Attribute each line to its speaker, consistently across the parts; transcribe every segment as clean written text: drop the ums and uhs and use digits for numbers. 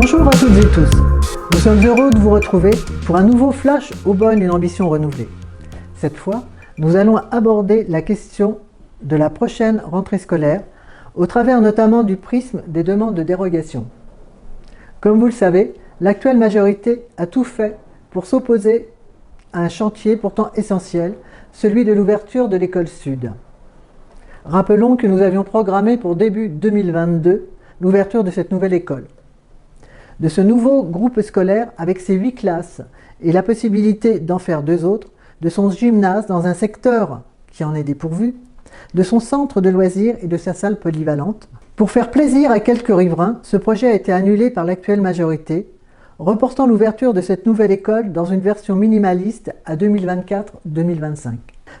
Speaker 1: Bonjour à toutes et tous, nous sommes heureux de vous retrouver pour un nouveau flash au bonne d'une ambition renouvelée. Cette fois, nous allons aborder la question de la prochaine rentrée scolaire, au travers notamment du prisme des demandes de dérogation. Comme vous le savez, l'actuelle majorité a tout fait pour s'opposer à un chantier pourtant essentiel, celui de l'ouverture de l'école sud. Rappelons que nous avions programmé pour début 2022 l'ouverture de cette nouvelle école. De ce nouveau groupe scolaire avec ses 8 classes et la possibilité d'en faire 2 autres, de son gymnase dans un secteur qui en est dépourvu, de son centre de loisirs et de sa salle polyvalente. Pour faire plaisir à quelques riverains, ce projet a été annulé par l'actuelle majorité, reportant l'ouverture de cette nouvelle école dans une version minimaliste à 2024-2025.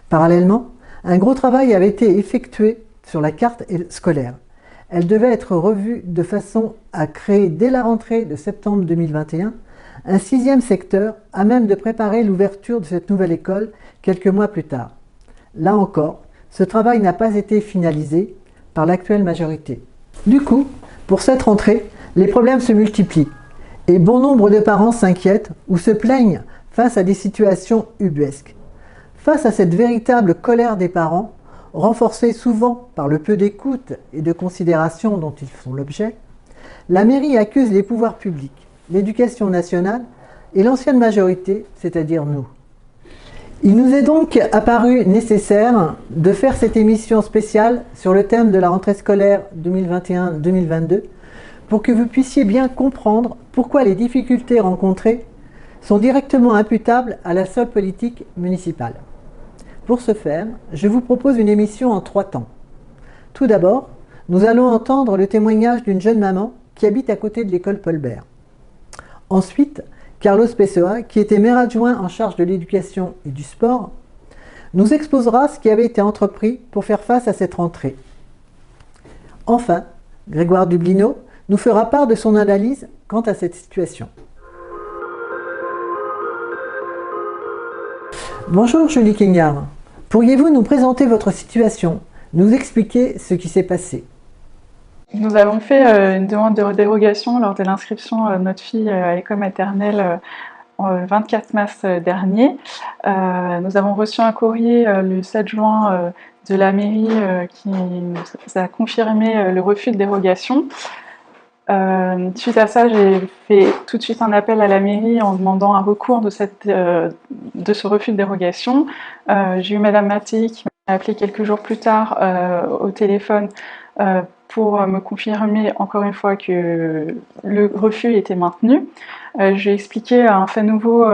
Speaker 1: Parallèlement, un gros travail avait été effectué sur la carte scolaire. Elle devait être revue de façon à créer dès la rentrée de septembre 2021 un 6e secteur à même de préparer l'ouverture de cette nouvelle école quelques mois plus tard. Là encore, ce travail n'a pas été finalisé par l'actuelle majorité. Du coup, pour cette rentrée, les problèmes se multiplient et bon nombre de parents s'inquiètent ou se plaignent face à des situations ubuesques. Face à cette véritable colère des parents, renforcée souvent par le peu d'écoute et de considération dont ils font l'objet, la mairie accuse les pouvoirs publics, l'éducation nationale et l'ancienne majorité, c'est-à-dire nous. Il nous est donc apparu nécessaire de faire cette émission spéciale sur le thème de la rentrée scolaire 2021-2022 pour que vous puissiez bien comprendre pourquoi les difficultés rencontrées sont directement imputables à la seule politique municipale. Pour ce faire, je vous propose une émission en 3 temps. Tout d'abord, nous allons entendre le témoignage d'une jeune maman qui habite à côté de l'école Paul Bert. Ensuite, Carlos Pessoa, qui était maire adjoint en charge de l'éducation et du sport, nous exposera ce qui avait été entrepris pour faire face à cette rentrée. Enfin, Grégoire Dublino nous fera part de son analyse quant à cette situation. Bonjour Julie Quignard, pourriez-vous nous présenter votre situation, nous expliquer ce qui s'est passé?
Speaker 2: Nous avons fait une demande de dérogation lors de l'inscription de notre fille à l'école maternelle le 24 mars dernier. Nous avons reçu un courrier le 7 juin de la mairie qui nous a confirmé le refus de dérogation. Suite à ça, j'ai fait tout de suite un appel à la mairie en demandant un recours de ce refus de dérogation. J'ai eu Madame Mattei qui m'a appelé quelques jours plus tard au téléphone pour me confirmer encore une fois que le refus était maintenu. Je lui ai expliqué un fait nouveau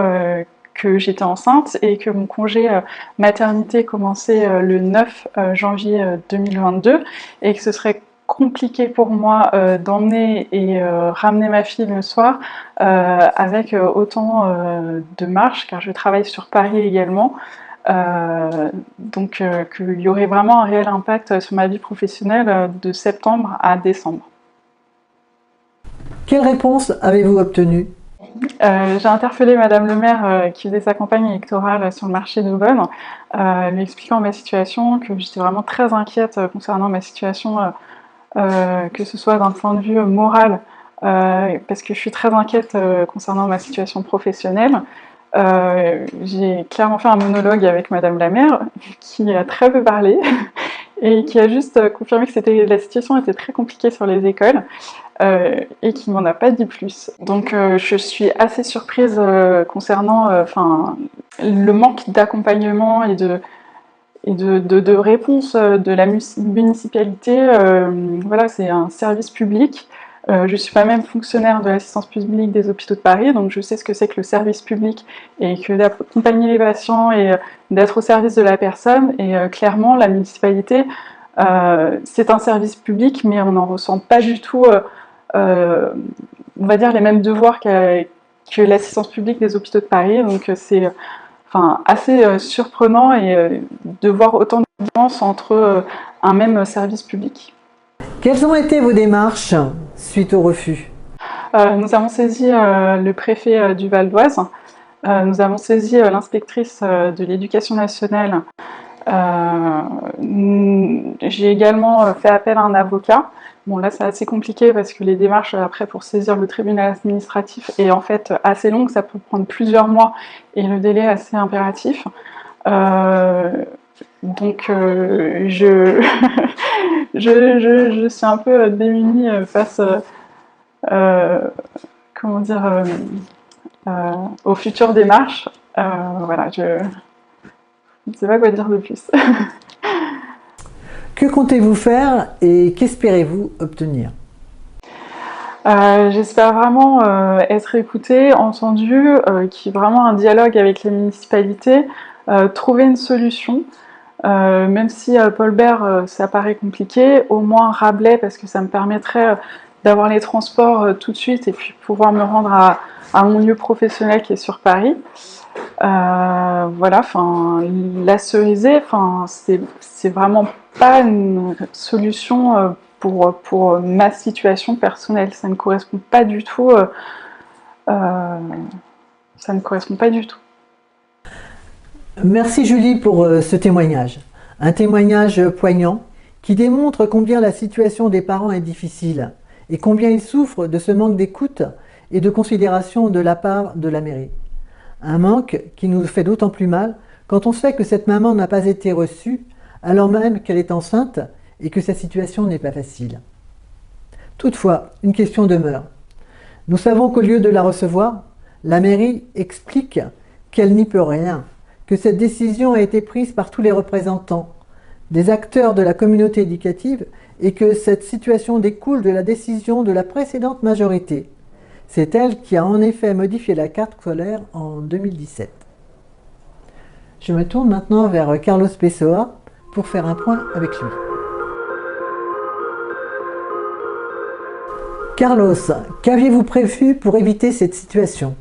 Speaker 2: que j'étais enceinte et que mon congé maternité commençait le 9 janvier 2022 et que ce serait compliqué pour moi d'emmener et ramener ma fille le soir avec autant de marche, car je travaille sur Paris également. Donc qu'il y aurait vraiment un réel impact sur ma vie professionnelle de septembre à décembre.
Speaker 1: Quelle réponse avez-vous obtenue?
Speaker 2: J'ai interpellé Madame le maire qui faisait sa campagne électorale sur le marché d'Aubonne, lui expliquant ma situation, que j'étais vraiment très inquiète concernant ma situation, que ce soit d'un point de vue moral, parce que je suis très inquiète concernant ma situation professionnelle. J'ai clairement fait un monologue avec Madame la maire qui a très peu parlé et qui a juste confirmé que la situation était très compliquée sur les écoles et qui m'en a pas dit plus. Donc je suis assez surprise concernant le manque d'accompagnement et de réponse de la municipalité. Voilà, c'est un service public. Je suis pas même fonctionnaire de l'assistance publique des hôpitaux de Paris, donc je sais ce que c'est que le service public et que d'accompagner les patients et d'être au service de la personne. Et clairement, la municipalité, c'est un service public, mais on n'en ressent pas du tout, on va dire, les mêmes devoirs que l'assistance publique des hôpitaux de Paris. Donc c'est assez surprenant de voir autant de différences entre un même service public.
Speaker 1: Quelles ont été vos démarches suite au refus?
Speaker 2: Nous avons saisi le préfet du Val d'Oise, nous avons saisi l'inspectrice de l'éducation nationale J'ai également fait appel à un avocat. Bon, là, c'est assez compliqué parce que les démarches après pour saisir le tribunal administratif est en fait assez longue, ça peut prendre plusieurs mois et le délai est assez impératif. Donc, je suis un peu démunie face, comment dire, aux futures démarches. Voilà, je ne sais pas quoi dire de plus.
Speaker 1: Que comptez-vous faire et qu'espérez-vous obtenir?
Speaker 2: J'espère vraiment être écoutée, entendue, qu'il y ait vraiment un dialogue avec les municipalités, trouver une solution. Même si Paul Bert, ça paraît compliqué, au moins Rabelais, parce que ça me permettrait d'avoir les transports tout de suite et puis pouvoir me rendre à mon lieu professionnel qui est sur Paris. Voilà, enfin, la Cerisée, enfin, c'est vraiment pas une solution pour ma situation personnelle. Ça ne correspond pas du tout. Ça ne correspond pas du tout.
Speaker 1: Merci Julie pour ce témoignage. Un témoignage poignant qui démontre combien la situation des parents est difficile et combien ils souffrent de ce manque d'écoute et de considération de la part de la mairie. Un manque qui nous fait d'autant plus mal quand on sait que cette maman n'a pas été reçue alors même qu'elle est enceinte et que sa situation n'est pas facile. Toutefois, une question demeure. Nous savons qu'au lieu de la recevoir, la mairie explique qu'elle n'y peut rien, que cette décision a été prise par tous les représentants, des acteurs de la communauté éducative et que cette situation découle de la décision de la précédente majorité. C'est elle qui a en effet modifié la carte scolaire en 2017. Je me tourne maintenant vers Carlos Pessoa pour faire un point avec lui. Carlos, qu'aviez-vous prévu pour éviter cette situation ?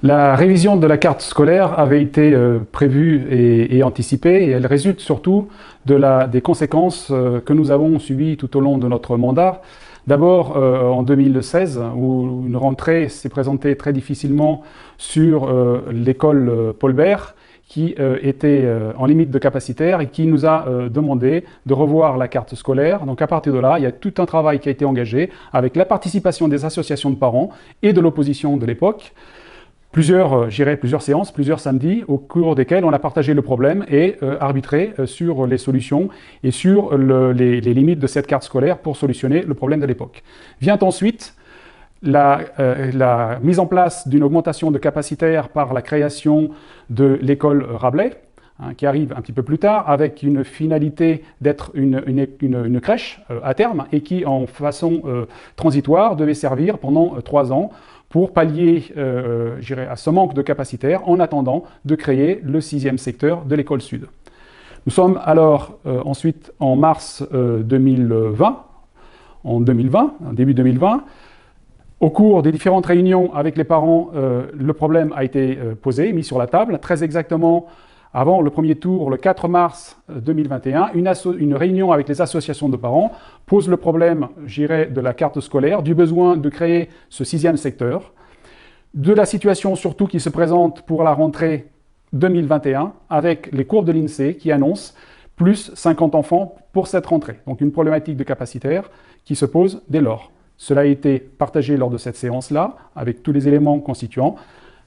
Speaker 3: La révision de la carte scolaire avait été prévue et anticipée, et elle résulte surtout des conséquences que nous avons subies tout au long de notre mandat. D'abord en 2016, où une rentrée s'est présentée très difficilement sur l'école Paul Bert, qui était en limite de capacitaire et qui nous a demandé de revoir la carte scolaire. Donc à partir de là, il y a tout un travail qui a été engagé avec la participation des associations de parents et de l'opposition de l'époque. Plusieurs séances, plusieurs samedis, au cours desquels on a partagé le problème et arbitré sur les solutions et sur les limites de cette carte scolaire pour solutionner le problème de l'époque. Vient ensuite la mise en place d'une augmentation de capacitaire par la création de l'école Rabelais, qui arrive un petit peu plus tard, avec une finalité d'être une crèche à terme et qui, en façon transitoire, devait servir pendant 3 ans pour pallier à ce manque de capacitaire en attendant de créer le 6e secteur de l'école sud. Nous sommes alors ensuite en mars 2020, début 2020. Au cours des différentes réunions avec les parents, le problème a été posé, mis sur la table. Très exactement, avant le premier tour, le 4 mars 2021, une réunion avec les associations de parents pose le problème, de la carte scolaire, du besoin de créer ce 6e secteur, de la situation surtout qui se présente pour la rentrée 2021, avec les courbes de l'INSEE qui annoncent plus 50 enfants pour cette rentrée. Donc une problématique de capacitaire qui se pose dès lors. Cela a été partagé lors de cette séance-là, avec tous les éléments constituants.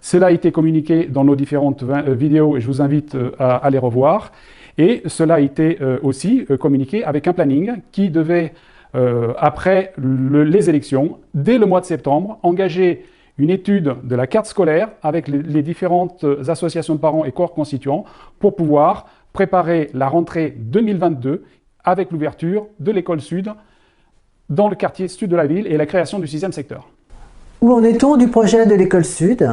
Speaker 3: Cela a été communiqué dans nos différentes vidéos et je vous invite à les revoir. Et cela a été aussi communiqué avec un planning qui devait, après les élections, dès le mois de septembre, engager une étude de la carte scolaire avec les différentes associations de parents et corps constituants pour pouvoir préparer la rentrée 2022 avec l'ouverture de l'école sud dans le quartier sud de la ville et la création du 6e secteur.
Speaker 1: Où en est-on du projet de l'école sud ?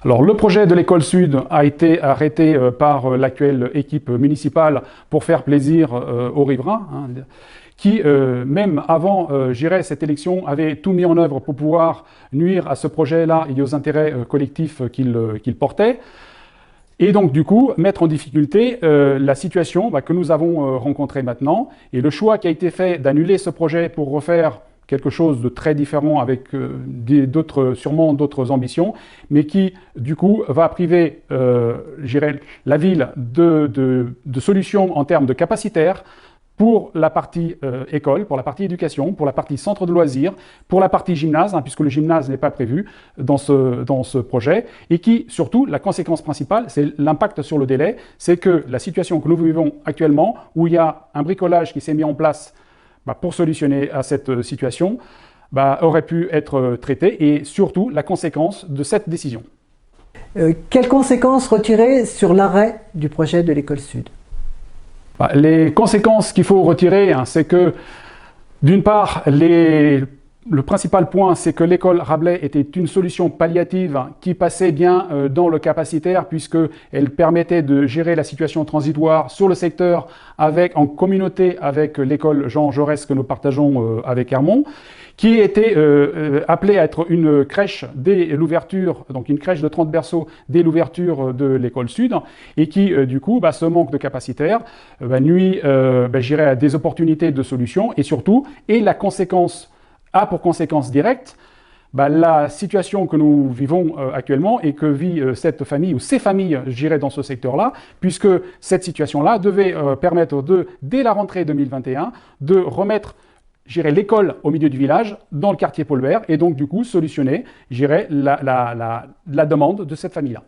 Speaker 3: Alors, le projet de l'école sud a été arrêté par l'actuelle équipe municipale pour faire plaisir aux riverains, qui, même avant, cette élection, avait tout mis en œuvre pour pouvoir nuire à ce projet-là et aux intérêts collectifs qu'il portait. Et donc, du coup, mettre en difficulté la situation que nous avons rencontrée maintenant. Et le choix qui a été fait d'annuler ce projet pour refaire quelque chose de très différent avec sûrement d'autres ambitions, mais qui, du coup, va priver je dirais, la ville de solutions en termes de capacitaire pour la partie école, pour la partie éducation, pour la partie centre de loisirs, pour la partie gymnase, hein, puisque le gymnase n'est pas prévu dans ce projet, et qui, surtout, la conséquence principale, c'est l'impact sur le délai, c'est que la situation que nous vivons actuellement, où il y a un bricolage qui s'est mis en place pour solutionner à cette situation, aurait pu être traité, et surtout, la conséquence de cette décision.
Speaker 1: Quelles conséquences retirer sur l'arrêt du projet de l'école sud ?
Speaker 3: Les conséquences qu'il faut retirer, hein, c'est que, d'une part, le principal point, c'est que l'école Rabelais était une solution palliative qui passait bien dans le capacitaire, puisqu'elle permettait de gérer la situation transitoire sur le secteur en communauté avec l'école Jean Jaurès que nous partageons avec Hermont, qui était appelée à être une crèche dès l'ouverture, donc une crèche de 30 berceaux dès l'ouverture de l'école sud, et qui, du coup, ce manque de capacitaire nuit, j'irais, à des opportunités de solutions, et surtout, a pour conséquence directe la situation que nous vivons actuellement et que vit cette famille, ou ces familles, je dirais, dans ce secteur-là, puisque cette situation-là devait permettre dès la rentrée 2021, de remettre, j'irais, l'école au milieu du village, dans le quartier Paul Bert, et donc du coup solutionner, j'irais, la demande de cette famille-là.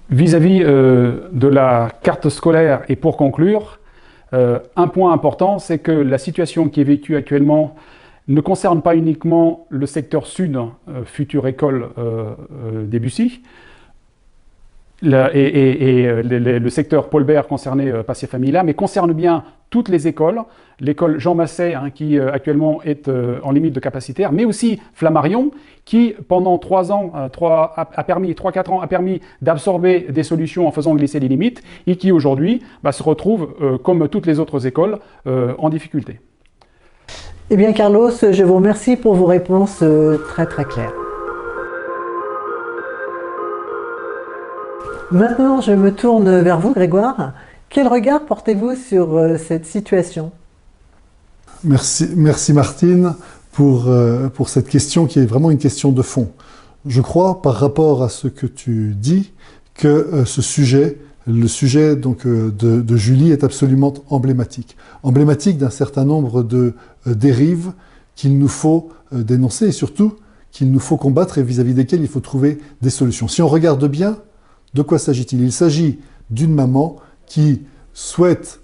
Speaker 3: Vis-à-vis de la carte scolaire, et pour conclure, un point important, c'est que la situation qui est vécue actuellement ne concerne pas uniquement le secteur sud, future école Debussy, le secteur Paul Bert concerné par ces familles-là, mais concerne bien toutes les écoles, l'école Jean Massey, hein, qui actuellement est en limite de capacitaire, mais aussi Flammarion, qui pendant 3 ans, 3-4 ans, a permis d'absorber des solutions en faisant glisser les limites, et qui aujourd'hui se retrouve, comme toutes les autres écoles, en difficulté.
Speaker 1: Eh bien Carlos, je vous remercie pour vos réponses très claires. Maintenant, je me tourne vers vous, Grégoire. Quel regard portez-vous sur cette situation ?
Speaker 4: Merci Martine pour cette question qui est vraiment une question de fond. Je crois, par rapport à ce que tu dis, que le sujet donc, de Julie est absolument emblématique. Emblématique d'un certain nombre de dérives qu'il nous faut dénoncer et surtout qu'il nous faut combattre et vis-à-vis desquelles il faut trouver des solutions. Si on regarde bien, de quoi s'agit-il ? Il s'agit d'une maman qui souhaite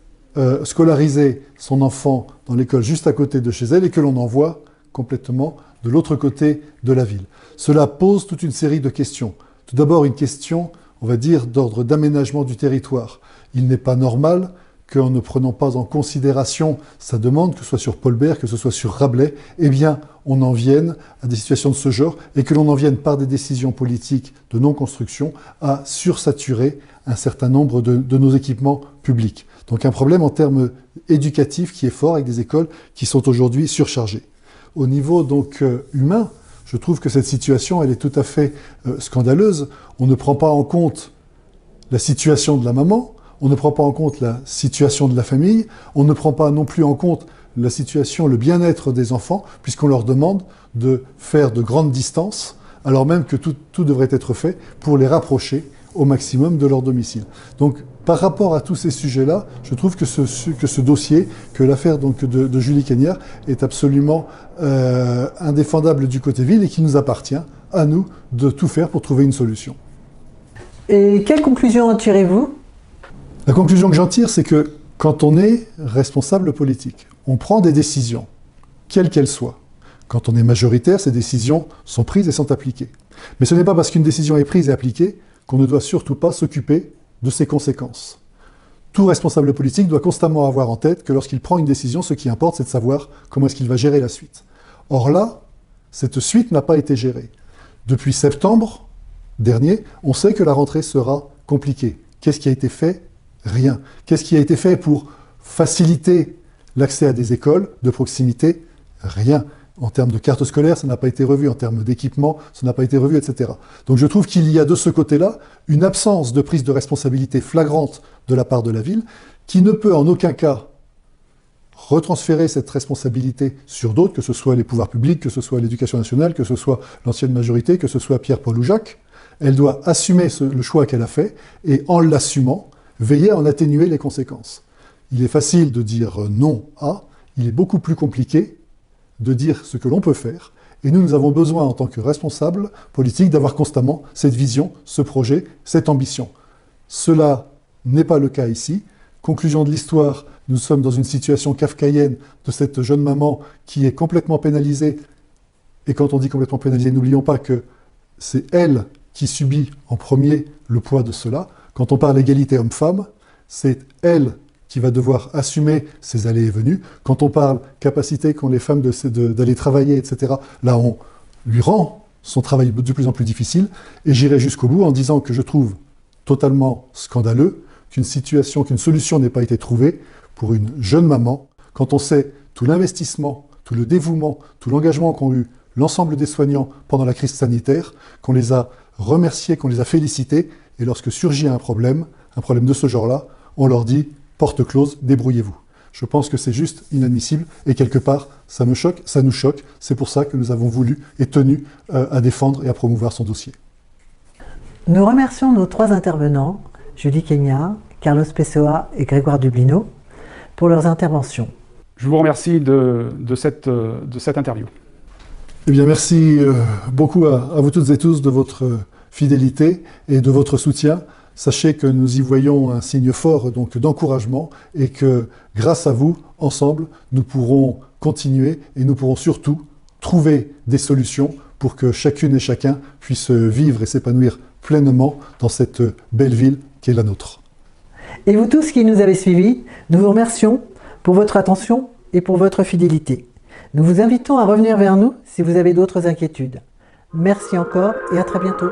Speaker 4: scolariser son enfant dans l'école juste à côté de chez elle et que l'on envoie complètement de l'autre côté de la ville. Cela pose toute une série de questions. Tout d'abord, une question, on va dire, d'ordre d'aménagement du territoire. Il n'est pas normal qu'en ne prenant pas en considération sa demande, que ce soit sur Paul Bert, que ce soit sur Rabelais, eh bien, on en vienne à des situations de ce genre et que l'on en vienne par des décisions politiques de non-construction à sursaturer un certain nombre de nos équipements publics. Donc un problème en termes éducatifs qui est fort avec des écoles qui sont aujourd'hui surchargées. Au niveau donc humain, je trouve que cette situation, elle est tout à fait scandaleuse. On ne prend pas en compte la situation de la maman, on ne prend pas en compte la situation de la famille, on ne prend pas non plus en compte la situation, le bien-être des enfants, puisqu'on leur demande de faire de grandes distances, alors même que tout devrait être fait pour les rapprocher au maximum de leur domicile. Donc, par rapport à tous ces sujets-là, je trouve que ce dossier, que l'affaire donc de Julie Cagnard est absolument indéfendable du côté ville et qu'il nous appartient, à nous, de tout faire pour trouver une solution.
Speaker 1: Et quelle conclusion en tirez-vous ?
Speaker 4: La conclusion que j'en tire, c'est que quand on est responsable politique, on prend des décisions, quelles qu'elles soient. Quand on est majoritaire, ces décisions sont prises et sont appliquées. Mais ce n'est pas parce qu'une décision est prise et appliquée qu'on ne doit surtout pas s'occuper de ses conséquences. Tout responsable politique doit constamment avoir en tête que lorsqu'il prend une décision, ce qui importe, c'est de savoir comment est-ce qu'il va gérer la suite. Or là, cette suite n'a pas été gérée. Depuis septembre dernier, on sait que la rentrée sera compliquée. Qu'est-ce qui a été fait ? Rien. Qu'est-ce qui a été fait pour faciliter l'accès à des écoles de proximité ? Rien. En termes de carte scolaire, ça n'a pas été revu. En termes d'équipement, ça n'a pas été revu, etc. Donc je trouve qu'il y a de ce côté-là une absence de prise de responsabilité flagrante de la part de la ville qui ne peut en aucun cas retransférer cette responsabilité sur d'autres, que ce soit les pouvoirs publics, que ce soit l'éducation nationale, que ce soit l'ancienne majorité, que ce soit Pierre, Paul ou Jacques. Elle doit assumer le choix qu'elle a fait et en l'assumant, veiller à en atténuer les conséquences. Il est facile de dire non à, il est beaucoup plus compliqué de dire ce que l'on peut faire. Et nous avons besoin, en tant que responsables politiques, d'avoir constamment cette vision, ce projet, cette ambition. Cela n'est pas le cas ici. Conclusion de l'histoire, nous sommes dans une situation kafkaïenne de cette jeune maman qui est complètement pénalisée. Et quand on dit complètement pénalisée, n'oublions pas que c'est elle qui subit en premier le poids de cela. Quand on parle d'égalité homme-femme, c'est elle qui va devoir assumer ses allées et venues. Quand on parle capacité qu'ont les femmes d'aller travailler, etc., là on lui rend son travail de plus en plus difficile. Et j'irai jusqu'au bout en disant que je trouve totalement scandaleux qu'une solution n'ait pas été trouvée pour une jeune maman, quand on sait tout l'investissement, tout le dévouement, tout l'engagement qu'ont eu l'ensemble des soignants pendant la crise sanitaire, qu'on les a remerciés, qu'on les a félicités, et lorsque surgit un problème de ce genre-là, on leur dit « porte close, débrouillez-vous ». Je pense que c'est juste inadmissible, et quelque part, ça me choque, ça nous choque, c'est pour ça que nous avons voulu et tenu à défendre et à promouvoir son dossier.
Speaker 1: Nous remercions nos 3 intervenants, Julie Kenya, Carlos Pessoa et Grégoire Dublino, pour leurs interventions.
Speaker 3: Je vous remercie de cette interview.
Speaker 4: Eh bien, merci beaucoup à vous toutes et tous de votre fidélité et de votre soutien. Sachez que nous y voyons un signe fort donc d'encouragement et que grâce à vous, ensemble, nous pourrons continuer et nous pourrons surtout trouver des solutions pour que chacune et chacun puisse vivre et s'épanouir pleinement dans cette belle ville qui est la nôtre.
Speaker 1: Et vous tous qui nous avez suivis, nous vous remercions pour votre attention et pour votre fidélité. Nous vous invitons à revenir vers nous si vous avez d'autres inquiétudes. Merci encore et à très bientôt.